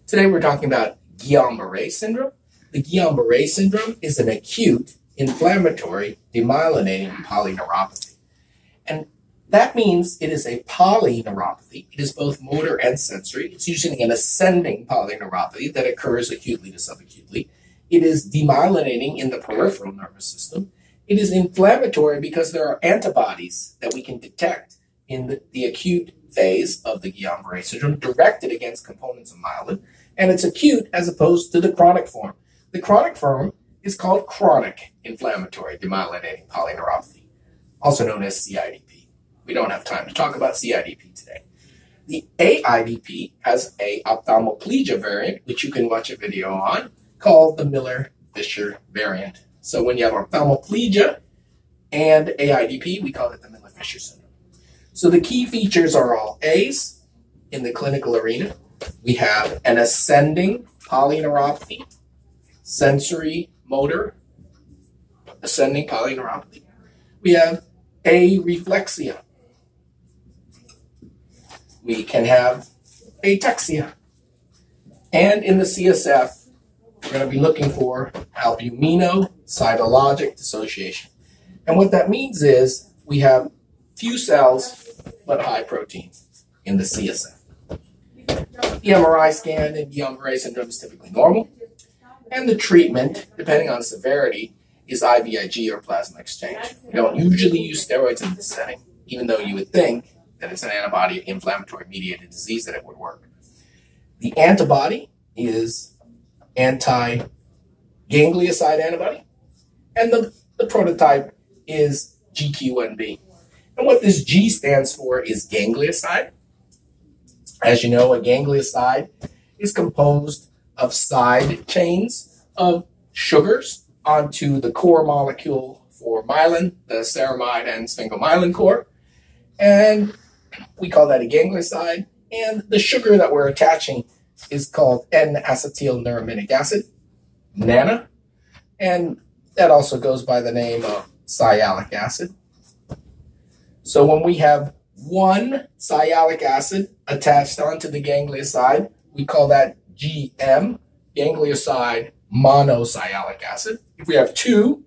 Today we're talking about Guillain-Barré syndrome. The Guillain-Barré syndrome is an acute inflammatory demyelinating polyneuropathy. And that means it is a polyneuropathy. It is both motor and sensory. It's usually an ascending polyneuropathy that occurs acutely to subacutely. It is demyelinating in the peripheral nervous system. It is inflammatory because there are antibodies that we can detect in the acute phase of the Guillain-Barré syndrome directed against components of myelin, and it's acute as opposed to the chronic form. The chronic form is called chronic inflammatory demyelinating polyneuropathy, also known as CIDP. We don't have time to talk about CIDP today. The AIDP has a ophthalmoplegia variant, which you can watch a video on, called the Miller-Fisher variant. So when you have ophthalmoplegia and AIDP, we call it the Miller-Fisher syndrome. So the key features are all A's in the clinical arena. We have an ascending polyneuropathy, sensory motor, ascending polyneuropathy. We have areflexia. We can have ataxia. And in the CSF, we're going to be looking for albumino-cytologic dissociation. And what that means is we have few cells, but high protein in the CSF. The MRI scan in Guillain-Barré syndrome is typically normal, and the treatment, depending on severity, is IVIG or plasma exchange. We don't usually use steroids in this setting, even though you would think that it's an antibody inflammatory mediated disease that it would work. The antibody is anti-ganglioside antibody, and the prototype is GQ1B. And what this G stands for is ganglioside. As you know, a ganglioside is composed of side chains of sugars onto the core molecule for myelin, the ceramide and sphingomyelin core. And we call that a ganglioside. And the sugar that we're attaching is called N-acetylneuramic acid, NANA. And that also goes by the name of sialic acid. So when we have one sialic acid attached onto the ganglioside, we call that GM, ganglioside monosialic acid. If we have two,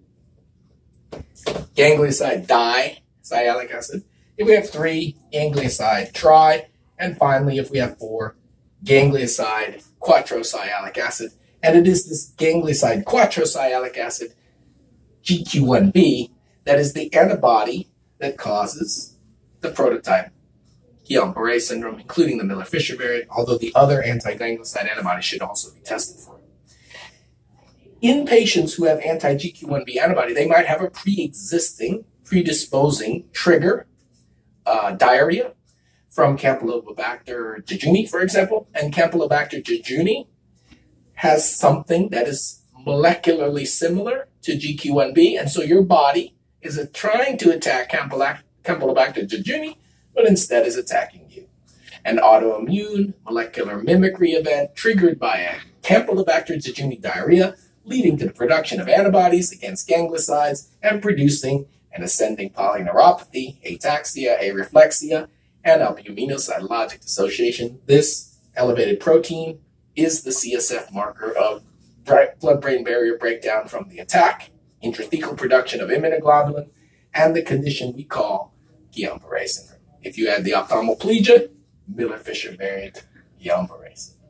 ganglioside disialic acid. If we have three, ganglioside tri. And finally, if we have four, ganglioside quattrosialic acid. And it is this ganglioside quattrosialic acid, GQ1B, that is the antibody that causes the prototype Guillain-Barré syndrome, including the Miller-Fisher variant, although the other anti-ganglioside antibodies should also be tested for it. In patients who have anti-GQ1B antibody, they might have a pre-existing, predisposing trigger, diarrhea from Campylobacter jejuni, for example. And Campylobacter jejuni has something that is molecularly similar to GQ1B, and so your body is trying to attack Campylobacter jejuni, but instead is attacking you. An autoimmune molecular mimicry event triggered by a Campylobacter jejuni diarrhea, leading to the production of antibodies against gangliosides and producing an ascending polyneuropathy, ataxia, areflexia, and albumino-cytologic dissociation. This elevated protein is the CSF marker of blood-brain barrier breakdown from the attack, intrathecal production of immunoglobulin, and the condition we call Guillain-Barré syndrome. If you add the ophthalmoplegia, Miller-Fisher variant, Guillain-Barré syndrome.